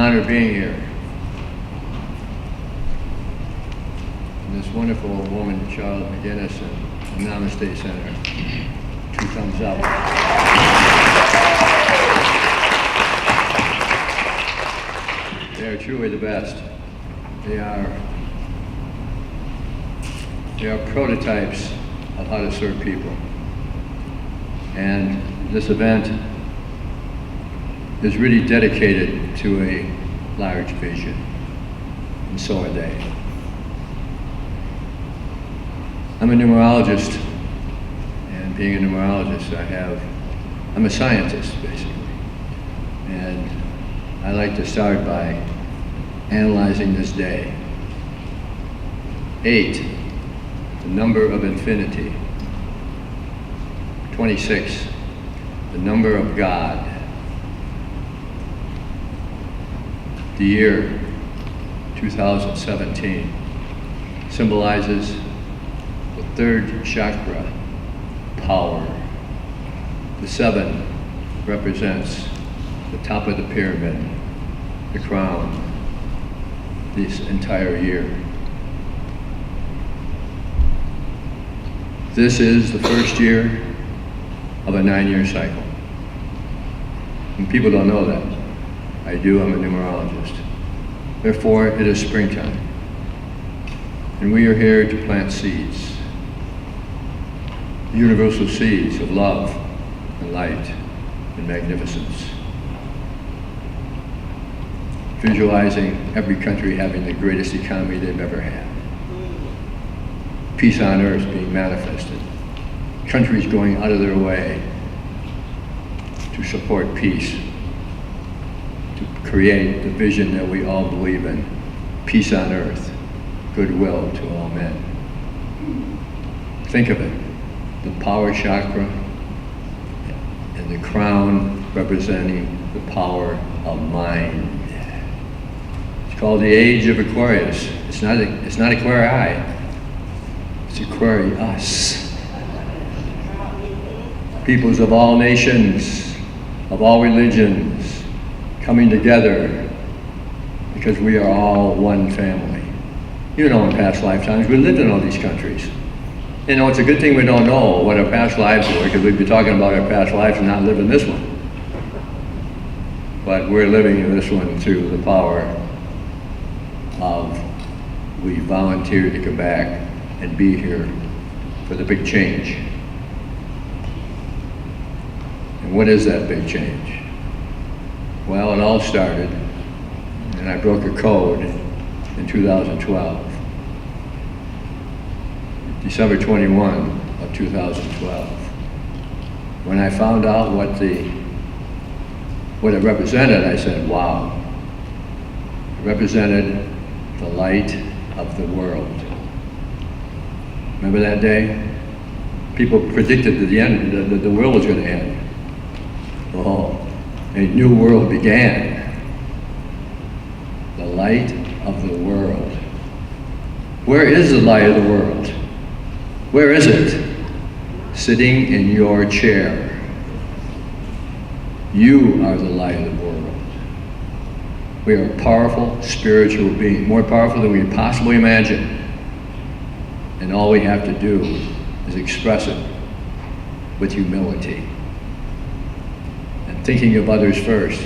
honor being here. And this wonderful woman, Charlotte McGinnis, and the Namaste Center. 2 thumbs up. They are truly the best. They are prototypes of how to serve people. And this event is really dedicated to a large vision, and so are they. I'm a numerologist, and being a numerologist, I'm a scientist, basically. And I like to start by analyzing this day. 8, the number of infinity. 26, the number of God. The year 2017 symbolizes the 3rd chakra, power. The 7 represents the top of the pyramid, the crown, this entire year. This is the first year of a 9-year cycle. And people don't know that. I do, I'm a numerologist. Therefore, it is springtime. And we are here to plant seeds. Universal seeds of love and light and magnificence. Visualizing every country having the greatest economy they've ever had. Peace on earth being manifested. Countries going out of their way to support peace, to create the vision that we all believe in. Peace on earth, goodwill to all men. Think of it, the power chakra and the crown representing the power of mind. It's called the age of Aquarius. It's not Aquarii, it's Aquarius. Peoples of all nations, of all religions, coming together because we are all one family. You know, in past lifetimes, we lived in all these countries. You know, it's a good thing we don't know what our past lives were, because we'd be talking about our past lives and not living this one. But we're living in this one through the power of we volunteered to come back and be here for the big change. And what is that big change? Well, it all started, and I broke a code in 2012. December 21 of 2012. When I found out what it represented, I said, wow. It represented the light of the world. Remember that day? People predicted that the world was going to end. Oh, a new world began. The light of the world. Where is the light of the world? Where is it? Sitting in your chair. You are the light of the world. We are a powerful spiritual being, more powerful than we could possibly imagine. And all we have to do is express it with humility. And thinking of others first,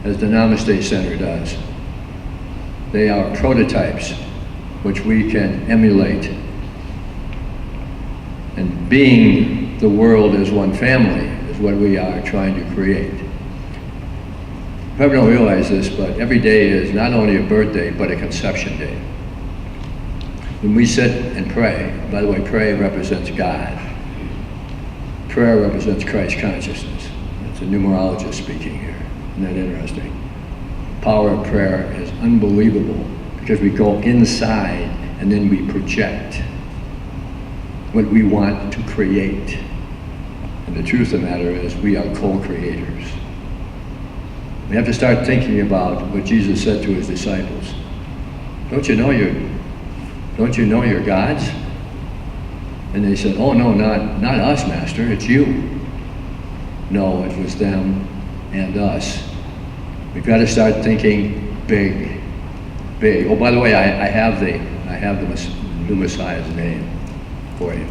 as the Namaste Center does. They are prototypes which we can emulate. And being the world as one family is what we are trying to create. You probably don't realize this, but every day is not only a birthday, but a conception day. When we sit and pray, by the way, pray represents God. Prayer represents Christ consciousness. It's a numerologist speaking here. Isn't that interesting? The power of prayer is unbelievable because we go inside and then we project what we want to create. And the truth of the matter is we are co-creators. We have to start thinking about what Jesus said to his disciples. Don't you know you're gods? And they said, oh no, not us, Master, it's you. No, it was them and us We've got to start thinking big, big. Oh, by the way, I have the new Messiah's name for you.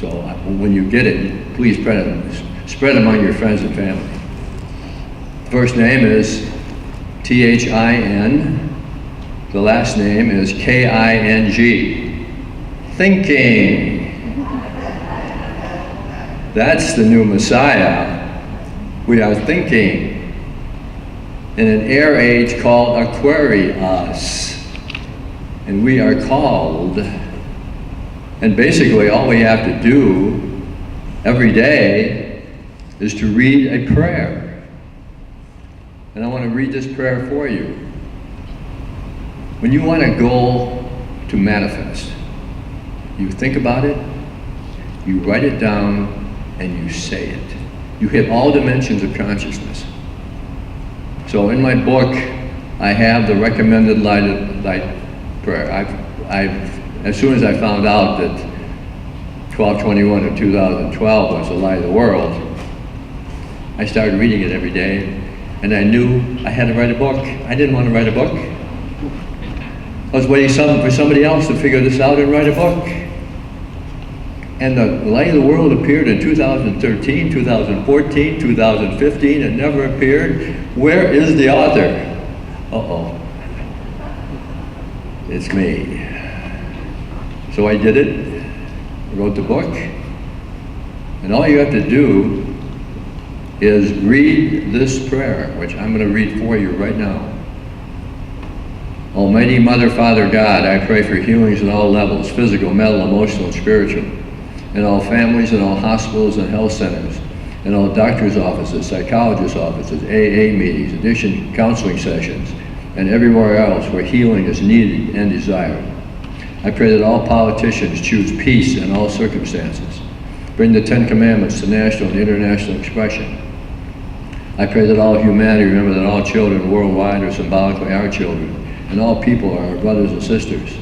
So when you get it, please spread among your friends and family. First name is T-H-I-N. The last name is K-I-N-G. Thinking. That's the new Messiah. We are thinking in an air age called Aquarius. And we are called, and basically all we have to do every day is to read a prayer. And I want to read this prayer for you. When you want a goal to manifest, you think about it, you write it down, and you say it. You hit all dimensions of consciousness. So in my book, I have the recommended light prayer. As soon as I found out that 12/21 of 2012 was the light of the world, I started reading it every day, and I knew I had to write a book. I didn't want to write a book. I was waiting for somebody else to figure this out and write a book. And the light of the world appeared in 2013, 2014, 2015. It never appeared. Where is the author? Uh-oh. It's me. So I did it, wrote the book, and all you have to do is read this prayer, which I'm going to read for you right now. Almighty Mother, Father, God, I pray for healings at all levels, physical, mental, emotional, and spiritual, in all families, in all hospitals and health centers, in all doctors' offices, psychologists' offices, AA meetings, addiction counseling sessions, and everywhere else where healing is needed and desired. I pray that all politicians choose peace in all circumstances. Bring the 10 Commandments to national and international expression. I pray that all humanity remember that all children worldwide are symbolically our children, and all people are our brothers and sisters.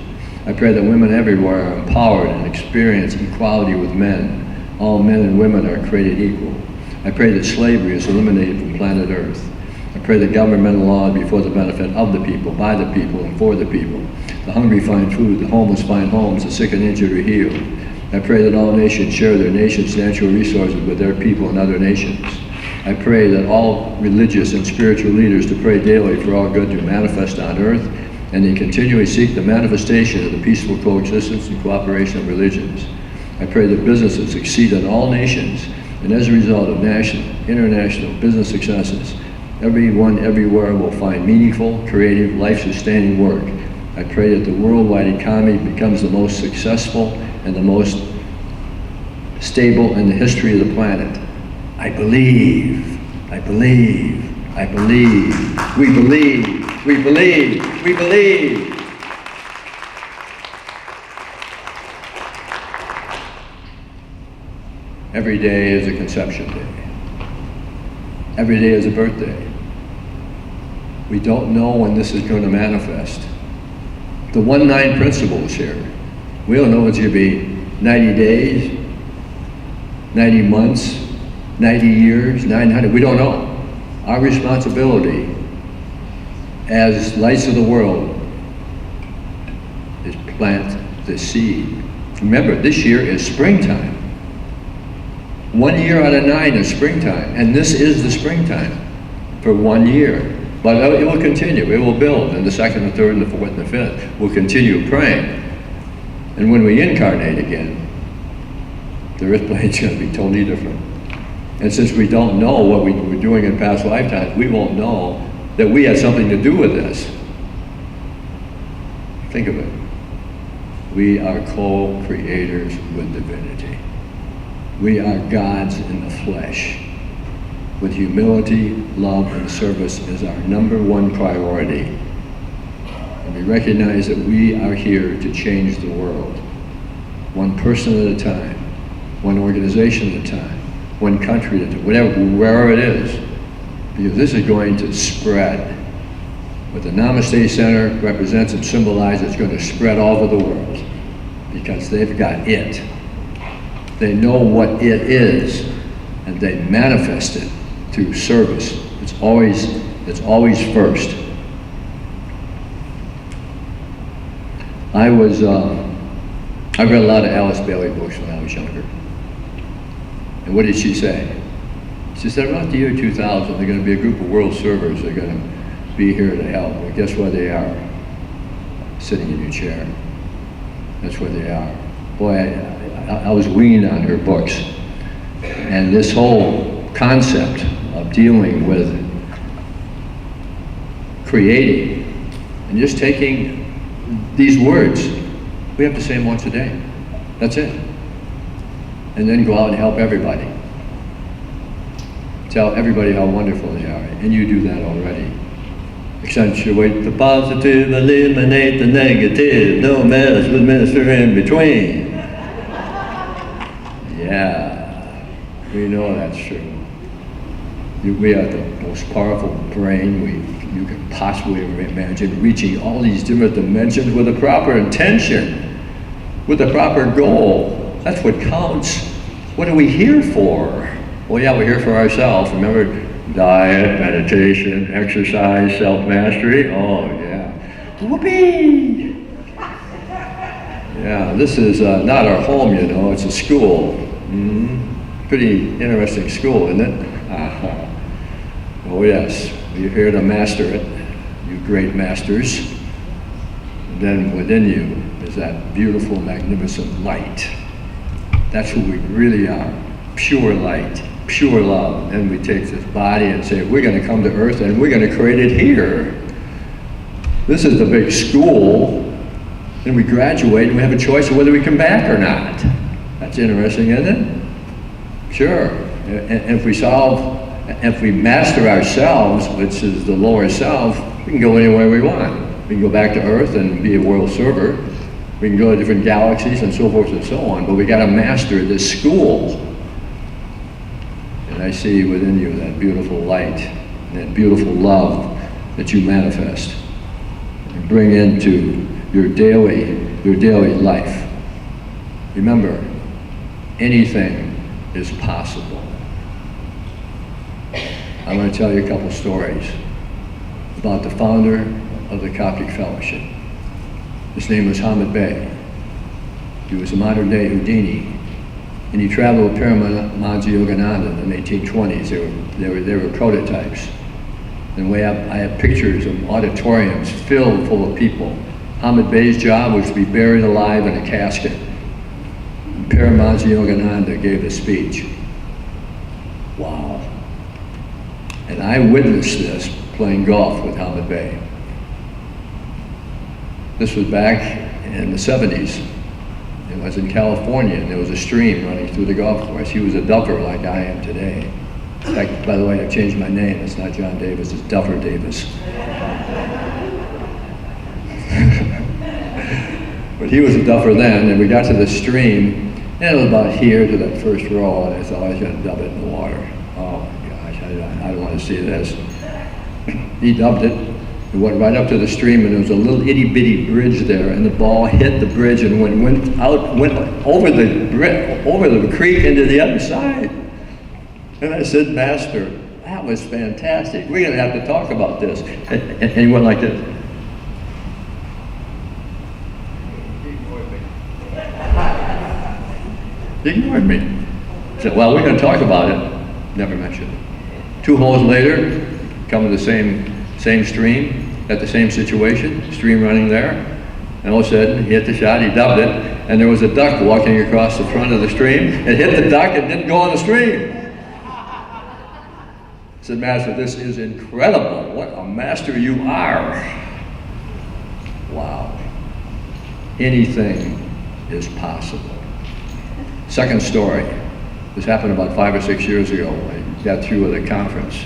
I pray that women everywhere are empowered and experience equality with men. All men and women are created equal. I pray that slavery is eliminated from planet Earth. I pray that governmental laws be for the benefit of the people, by the people, and for the people. The hungry find food, the homeless find homes, the sick and injured are healed. I pray that all nations share their nation's natural resources with their people and other nations. I pray that all religious and spiritual leaders to pray daily for all good to manifest on earth, and they continually seek the manifestation of the peaceful coexistence and cooperation of religions. I pray that businesses succeed in all nations, and as a result of national, international business successes, everyone everywhere will find meaningful, creative, life-sustaining work. I pray that the worldwide economy becomes the most successful and the most stable in the history of the planet. I believe, I believe, I believe, we believe, we believe, we believe. Every day is a conception day. Every day is a birthday. We don't know when this is going to manifest. The 1-9 principle is here. We don't know it's going to be 90 days, 90 months, 90 years, 900, we don't know. Our responsibility as lights of the world is plant the seed. Remember, this year is springtime. 1 year out of 9 is springtime, and this is the springtime for 1 year. But it will continue, it will build, and the second, the third, and the fourth, and the fifth. We'll continue praying. And when we incarnate again, the earth plane's going to be totally different. And since we don't know what we were doing in past lifetimes, we won't know that we had something to do with this. Think of it. We are co-creators with divinity. We are gods in the flesh, with humility, love, and service as our #1 priority. And we recognize that we are here to change the world, one person at a time, one organization at a time, one country at a time, wherever it is, because this is going to spread. What the Namaste Center represents and symbolizes is going to spread all over the world, because they've got it. They know what it is, and they manifest it through service. It's always It's always first. I read a lot of Alice Bailey books when I was younger. And what did she say? She said, around the year 2000, there are going to be a group of world servers that are going to be here to help. Well, guess where they are? Sitting in your chair. That's where they are. Boy, I was weaned on her books. And this whole concept of dealing with creating and just taking these words, we have to say them once a day. That's it. And then go out and help everybody. Tell everybody how wonderful they are. And you do that already. Accentuate the positive, eliminate the negative, don't mess with Mr. In Between. Yeah, we know that's true. We are the most powerful brain you can possibly imagine, reaching all these different dimensions with a proper intention, with a proper goal. That's what counts. What are we here for? Well, yeah, we're here for ourselves. Remember, diet, meditation, exercise, self-mastery. Oh, yeah. Whoopee! Yeah, this is not our home, you know. It's a school. Pretty interesting school, isn't it? Oh, yes. You're here to master it, you great masters. And then within you is that beautiful, magnificent light. That's who we really are. Pure light, pure love. And we take this body and say, we're going to come to earth and we're going to create it here. This is the big school. And we graduate and we have a choice of whether we come back or not. That's interesting, isn't it? Sure. And if we master ourselves, which is the lower self, we can go anywhere we want. We can go back to Earth and be a world server. We can go to different galaxies and so forth and so on, but we got to master this school. And I see within you that beautiful light, that beautiful love that you manifest and bring into your daily life. Remember, anything is possible. I'm going to tell you a couple stories about the founder of the Coptic Fellowship. His name was Hamid Bey. He was a modern day Houdini. And he traveled with Paramahansa Yogananda in the 1820s. They were prototypes. And way up, I have pictures of auditoriums filled full of people. Hamid Bey's job was to be buried alive in a casket. And Paramahansa Yogananda gave a speech. Wow. And I witnessed this playing golf with Hamid Bey. This was back in the 70s. It was in California, and there was a stream running through the golf course. He was a duffer like I am today. In fact, by the way, I've changed my name. It's not John Davis, it's Duffer Davis. But he was a duffer then, and we got to the stream, and it was about here to that first row, and I thought I was going to dub it in the water. Oh my gosh, I don't want to see this. He dubbed it. It went right up to the stream, and there was a little itty-bitty bridge there, and the ball hit the bridge and went over the creek into the other side. And I said, Master, that was fantastic. We're going to have to talk about this. And he went like this. He ignored me. He said, well, we're going to talk about it. Never mentioned it. 2 holes later, come to the same stream, at the same situation, stream running there, and all of a sudden he hit the shot, he dubbed it, and there was a duck walking across the front of the stream. It hit the duck and didn't go on the stream. I said, Master, this is incredible. What a master you are. Wow. Anything is possible. Second story. This happened about 5 or 6 years ago. I got through with a conference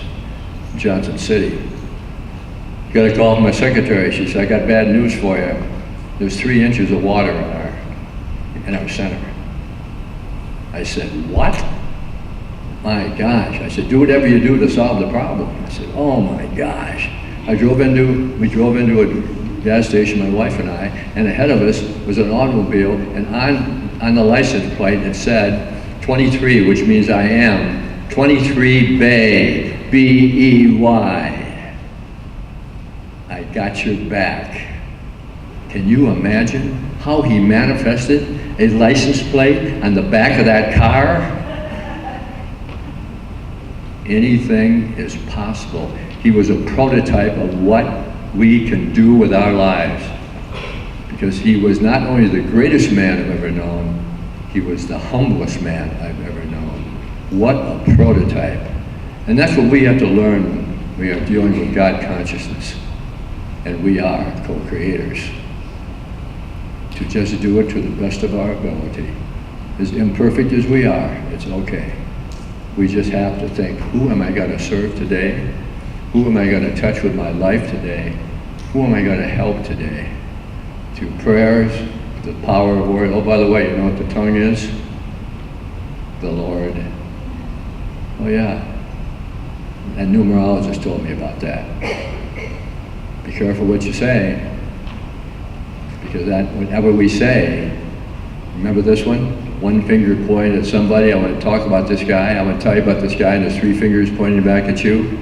in Johnson City. Got a call from my secretary. She said, I got bad news for you. There's 3 inches of water in our center. I said, what? My gosh. I said, do whatever you do to solve the problem. I said, oh my gosh. We drove into a gas station, my wife and I, and ahead of us was an automobile, and on the license plate it said 23, which means I am. 23 Bay, B-E-Y. I got your back. Can you imagine how he manifested a license plate on the back of that car? Anything is possible. He was a prototype of what we can do with our lives. Because he was not only the greatest man I've ever known, he was the humblest man I've ever known. What a prototype. And that's what we have to learn when we are dealing with God consciousness. And we are co-creators. To just do it to the best of our ability. As imperfect as we are, it's okay. We just have to think, who am I going to serve today? Who am I going to touch with my life today? Who am I going to help today? Through prayers, the power of word. Oh, by the way, you know what the tongue is? The Lord. Oh yeah. And numerologist told me about that. Be careful what you say. Because that, whatever we say, remember this one finger pointed at somebody, I want to talk about this guy, I want to tell you about this guy, and there's 3 fingers pointing back at you.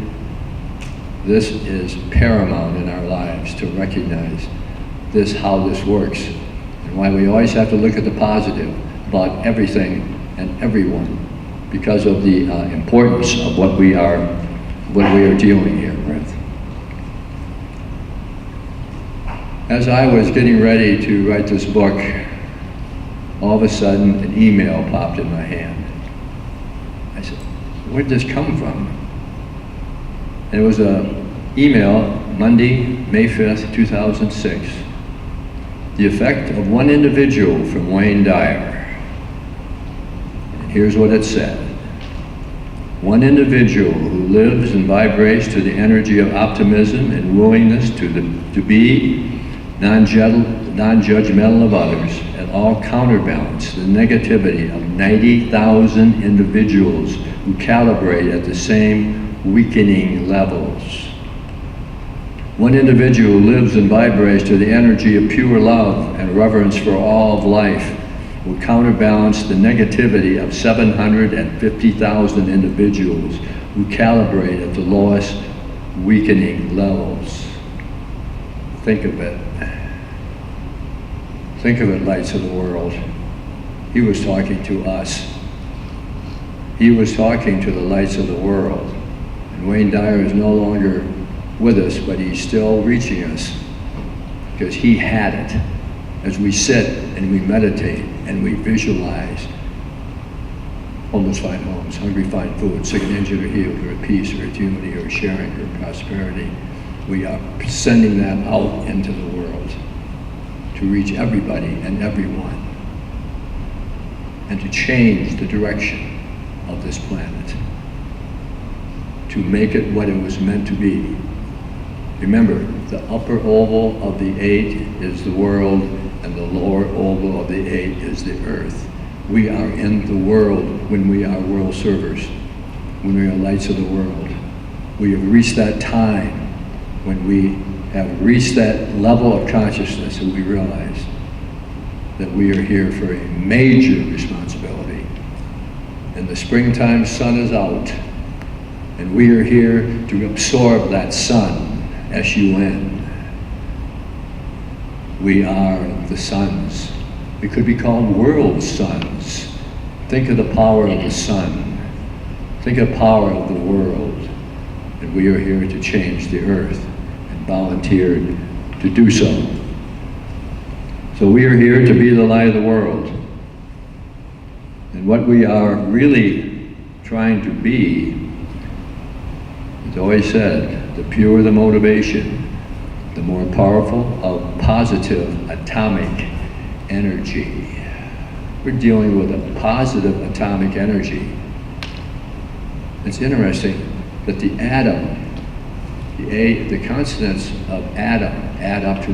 This is paramount in our lives to recognize this, how this works, and why we always have to look at the positive about everything and everyone because of the importance of what we are dealing here with. As I was getting ready to write this book, all of a sudden an email popped in my hand. I said, where did this come from? And it was an email, Monday, May 5th, 2006. The effect of one individual from Wayne Dyer. And here's what it said. One individual who lives and vibrates to the energy of optimism and willingness to be non-judgmental of others and all counterbalance the negativity of 90,000 individuals who calibrate at the same weakening levels. One individual who lives and vibrates to the energy of pure love and reverence for all of life will counterbalance the negativity of 750,000 individuals who calibrate at the lowest weakening levels. Think of it. Think of it, lights of the world. He was talking to us. He was talking to the lights of the world. And Wayne Dyer is no longer with us, but he's still reaching us because he had it. As we sit and we meditate and we visualize, homeless find homes, hungry find food, sick and injured are healed, or at peace, or at unity, or sharing, or prosperity. We are sending that out into the world to reach everybody and everyone and to change the direction of this planet, to make it what it was meant to be. Remember, the upper oval of the 8 is the world and the lower oval of the 8 is the earth. We are in the world when we are world servers, when we are lights of the world. We have reached that time when we have reached that level of consciousness and we realize that we are here for a major responsibility. And the springtime sun is out, and we are here to absorb that sun, S-U-N. We are the suns. We could be called world suns. Think of the power of the sun. Think of the power of the world. And we are here to change the earth and volunteered to do so. So we are here to be the light of the world. And what we are really trying to be, it's always said, the purer the motivation, the more powerful of positive atomic energy. We're dealing with a positive atomic energy. It's interesting that the atom, the consonants of atom add up to